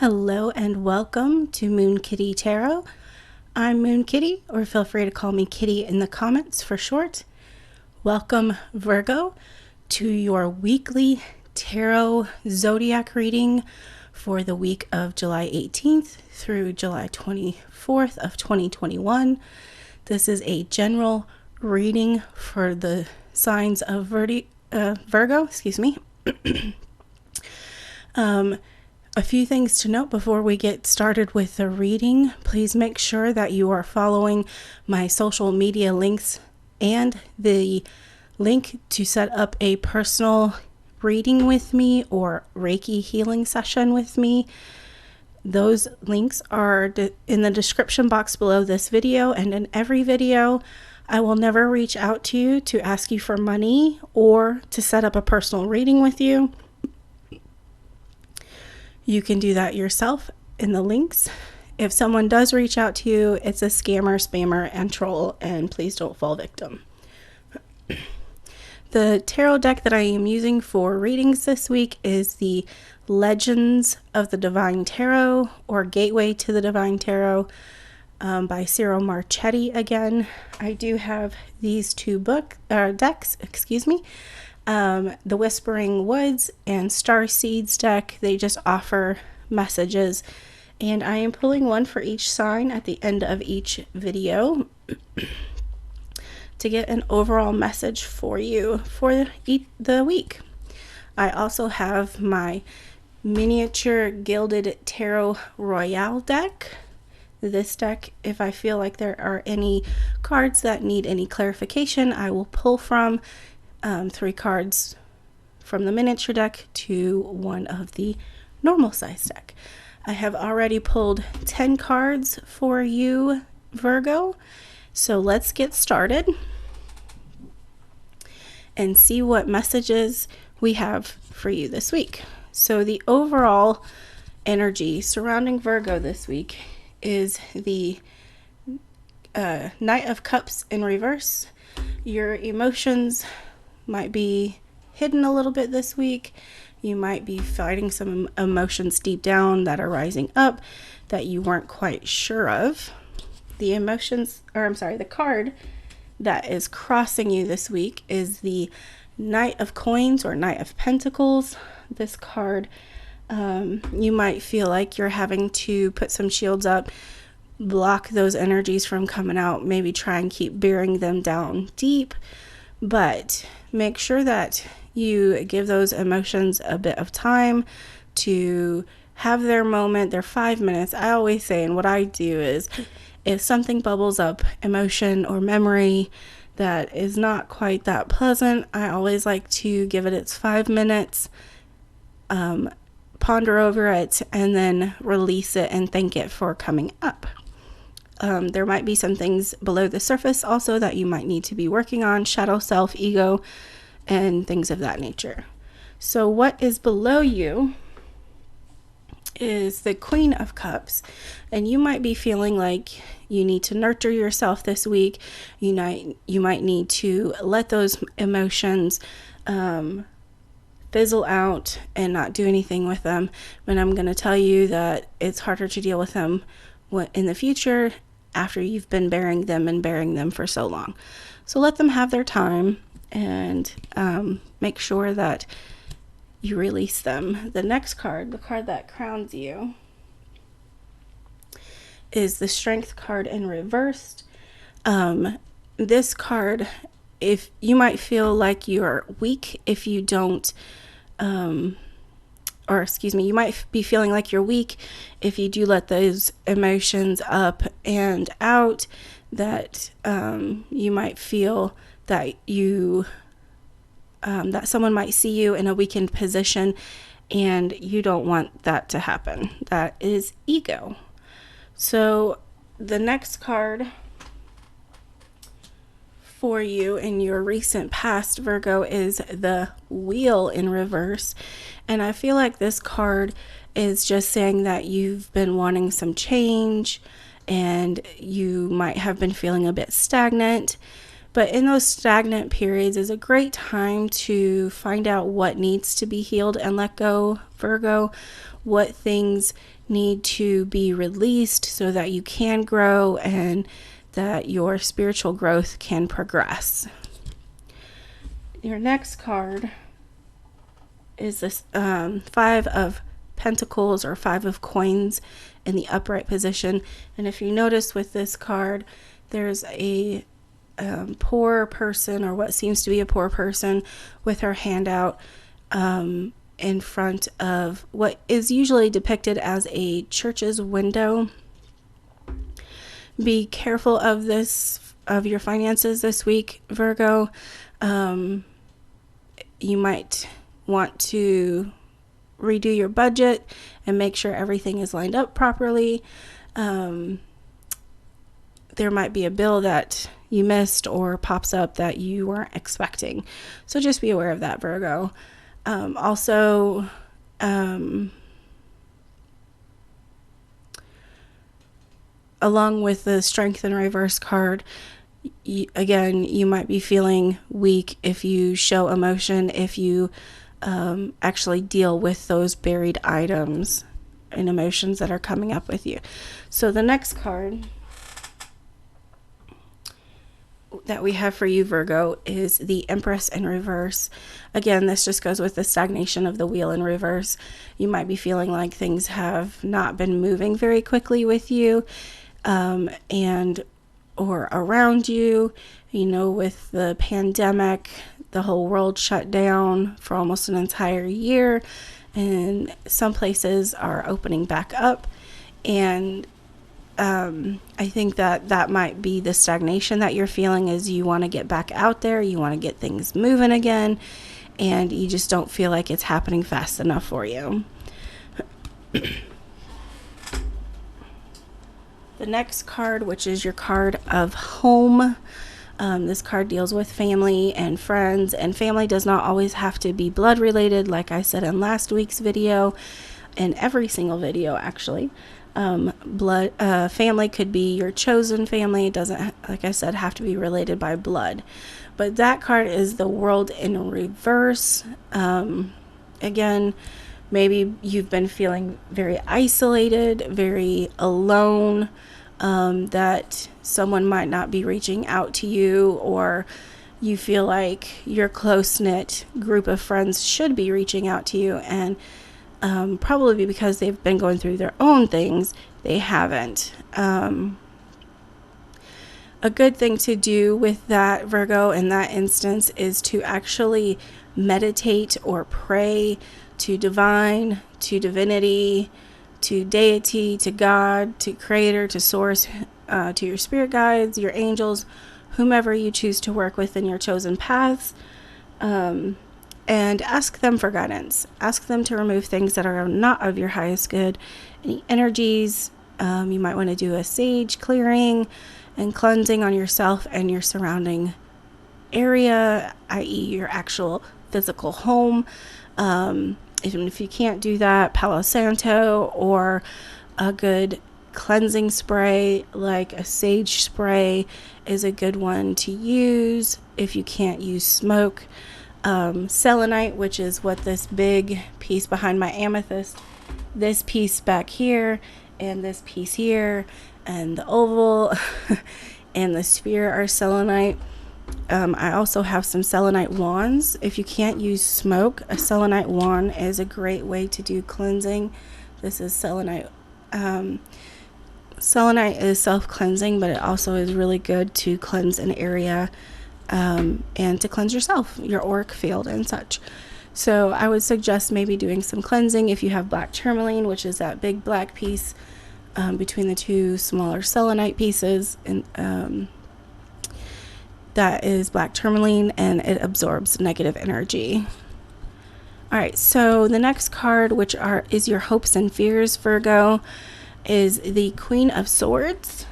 Hello and welcome to Moon Kitty Tarot. I'm Moon Kitty, or feel free to call me Kitty in the comments for short. Welcome, Virgo, to your weekly tarot zodiac reading for the week of July 18th through July 24th of 2021. This is a general reading for the signs of Virgo. A few things to note before we get started with the reading. Please make sure that you are following my social media links and the link to set up a personal reading with me or Reiki healing session with me. Those links are in the description box below this video, and in every video I will never reach out to you to ask you for money or to set up a personal reading with you. You can do that yourself in the links. If someone does reach out to you, it's a scammer, spammer, and troll, and please don't fall victim. The tarot deck that I am using for readings this week is the Legends of the Divine Tarot, or Gateway to the Divine Tarot, by Cyril Marchetti again. I do have these two decks. The Whispering Woods and Star Seeds deck. They just offer messages, and I am pulling one for each sign at the end of each video to get an overall message for you for the week. I also have my miniature Gilded Tarot Royale deck. This deck, if I feel like there are any cards that need any clarification, I will pull from 3 cards from the miniature deck to one of the normal size deck. I have already pulled 10 cards for you, Virgo. So let's get started and see what messages we have for you this week. So the overall energy surrounding Virgo this week is the Knight of Cups in reverse. Your emotions might be hidden a little bit this week. You might be fighting some emotions deep down that are rising up that you weren't quite sure of. The card that is crossing you this week is the Knight of Coins, or Knight of Pentacles. This card, you might feel like you're having to put some shields up, block those energies from coming out, maybe try and keep burying them down deep. But make sure that you give those emotions a bit of time to have their moment, their 5 minutes. I always say, and what I do is, if something bubbles up, emotion or memory that is not quite that pleasant, I always like to give it its 5 minutes, ponder over it, and then release it and thank it for coming up. There might be some things below the surface also that you might need to be working on, shadow self, ego, and things of that nature. So what is below you is the Queen of Cups, and you might be feeling like you need to nurture yourself this week. You might need to let those emotions fizzle out and not do anything with them. But I'm going to tell you that it's harder to deal with them in the future after you've been burying them for so long. So let them have their time, and make sure that you release them. The next card, the card that crowns you, is the Strength card in reversed. This card, if you might feel like you're weak if you don't you might be feeling like you're weak if you do let those emotions up and out, that you might feel that that someone might see you in a weakened position, and you don't want that to happen. That is ego. So the next card for you in your recent past, Virgo, is the Wheel in reverse. And I feel like this card is just saying that you've been wanting some change, and you might have been feeling a bit stagnant. But in those stagnant periods is a great time to find out what needs to be healed and let go, Virgo, what things need to be released so that you can grow and that your spiritual growth can progress. Your next card is this Five of Pentacles or Five of Coins in the upright position. And if you notice with this card, there's a poor person, or what seems to be a poor person, with her hand out in front of what is usually depicted as a church's window. Be careful of your finances this week, Virgo. You might want to redo your budget and make sure everything is lined up properly. There might be a bill that you missed or pops up that you weren't expecting. So just be aware of that, Virgo. Also, along with the Strength in Reverse card, you might be feeling weak if you show emotion, if you actually deal with those buried items and emotions that are coming up with you. So the next card that we have for you, Virgo, is the Empress in reverse. Again, this just goes with the stagnation of the wheel in reverse. You might be feeling like things have not been moving very quickly with you, and or around you. You know, with the pandemic, the whole world shut down for almost an entire year, and some places are opening back up. And I think that might be the stagnation that you're feeling, is you want to get back out there, you want to get things moving again, and you just don't feel like it's happening fast enough for you. The next card, which is your card of home. This card deals with family and friends, and family does not always have to be blood related, like I said in last week's video, in every single video actually. Family could be your chosen family. It doesn't, like I said, have to be related by blood. But that card is the World in reverse. Again, maybe you've been feeling very isolated, very alone, that someone might not be reaching out to you, or you feel like your close-knit group of friends should be reaching out to you, and probably because they've been going through their own things, they haven't. A good thing to do with that, Virgo, in that instance, is to actually meditate or pray to divine, to divinity, to deity, to God, to creator, to source, to your spirit guides, your angels, whomever you choose to work with in your chosen paths. And ask them for guidance. Ask them to remove things that are not of your highest good. Any energies, you might want to do a sage clearing and cleansing on yourself and your surrounding area, i.e. your actual physical home. Even if you can't do that, Palo Santo or a good cleansing spray like a sage spray is a good one to use if you can't use smoke. Selenite, which is what this big piece behind my amethyst, this piece back here and this piece here and the oval and the sphere are selenite. I also have some selenite wands. If you can't use smoke, a selenite wand is a great way to do cleansing. This is selenite. Selenite is self-cleansing, but it also is really good to cleanse an area, and to cleanse yourself, your auric field and such. So I would suggest maybe doing some cleansing if you have black tourmaline, which is that big black piece between the two smaller selenite pieces, and that is black tourmaline, and it absorbs negative energy. All right, so the next card, which is your hopes and fears, Virgo, is the Queen of Swords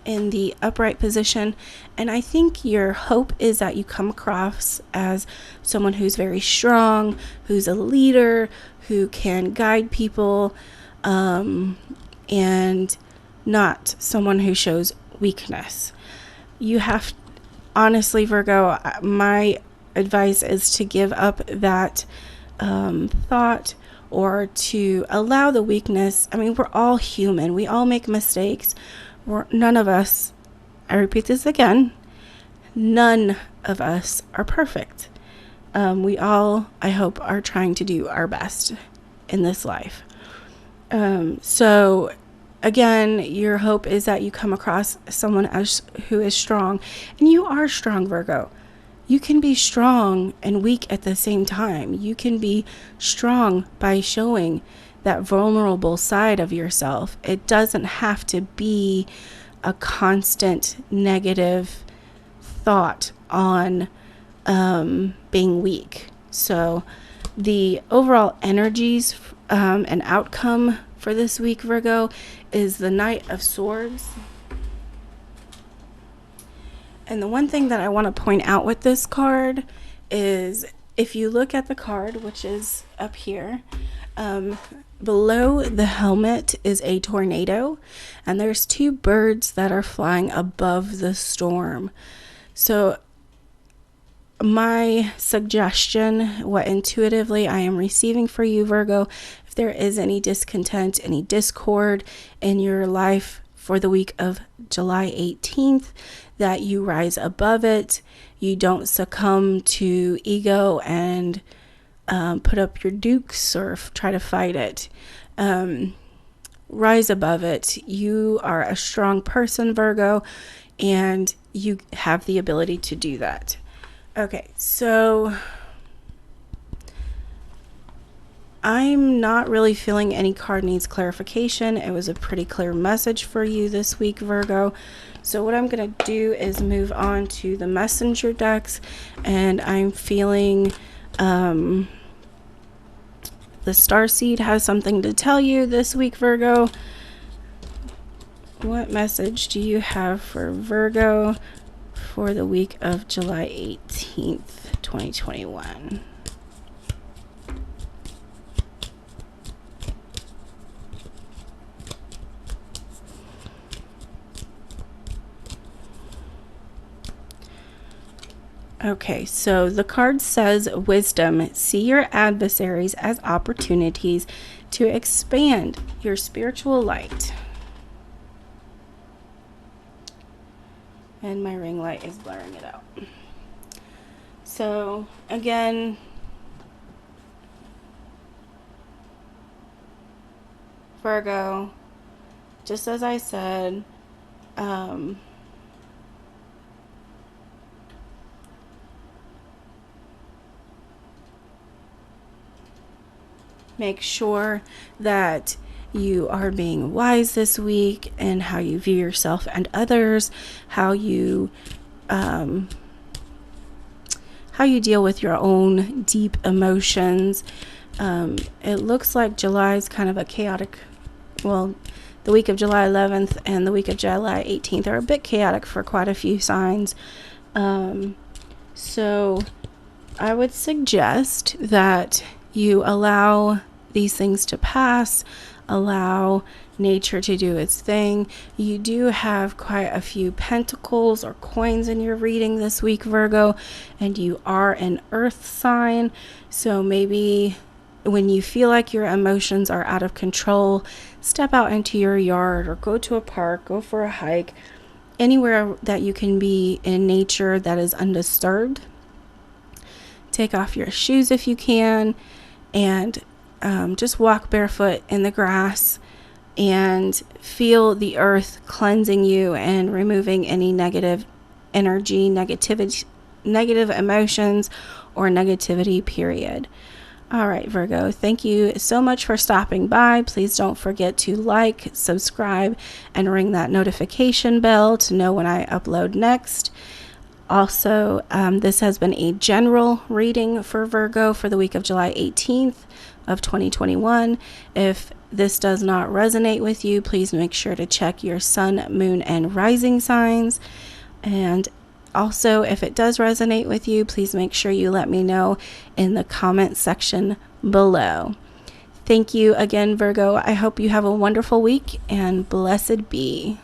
in the upright position. And I think your hope is that you come across as someone who's very strong, who's a leader, who can guide people, and not someone who shows weakness. You have, honestly, Virgo, my advice is to give up that thought, or to allow the weakness. I mean, we're all human. We all make mistakes. None of us, I repeat this again, none of us are perfect. We all, I hope, are trying to do our best in this life. So again, your hope is that you come across someone who is strong. And you are strong, Virgo. You can be strong and weak at the same time. You can be strong by showing that vulnerable side of yourself. It doesn't have to be a constant negative thought on being weak. So the overall energies and outcome for this week, Virgo, is the Knight of Swords. And the one thing that I want to point out with this card is, if you look at the card, which is up here, below the helmet is a tornado, and there's two birds that are flying above the storm. So my suggestion, what intuitively I am receiving for you, Virgo, if there is any discontent, any discord in your life for the week of July 18th, that you rise above it. You don't succumb to ego and put up your dukes or try to fight it. Rise above it. You are a strong person, Virgo, and you have the ability to do that. Okay, so I'm not really feeling any card needs clarification. It was a pretty clear message for you this week, Virgo. So what I'm going to do is move on to the messenger decks, and I'm feeling the Starseed has something to tell you this week, Virgo. What message do you have for Virgo for the week of July 18th, 2021? Okay, so the card says wisdom. See your adversaries as opportunities to expand your spiritual light. And my ring light is blurring it out. So again, Virgo, just as I said, make sure that you are being wise this week in how you view yourself and others, how you deal with your own deep emotions. It looks like July is kind of a chaotic, well, the week of July 11th and the week of July 18th are a bit chaotic for quite a few signs. So I would suggest that you allow these things to pass, allow nature to do its thing. You do have quite a few pentacles or coins in your reading this week, Virgo, and you are an earth sign. So maybe when you feel like your emotions are out of control, step out into your yard or go to a park, go for a hike, anywhere that you can be in nature that is undisturbed. Take off your shoes if you can, and just walk barefoot in the grass and feel the earth cleansing you and removing any negative energy, negative emotions, or negativity, period. All right, Virgo, thank you so much for stopping by. Please don't forget to like, subscribe, and ring that notification bell to know when I upload next. Also, this has been a general reading for Virgo for the week of July 18th of 2021. If this does not resonate with you, please make sure to check your sun, moon, and rising signs. And also, if it does resonate with you, please make sure you let me know in the comment section below. Thank you again, Virgo. I hope you have a wonderful week, and blessed be.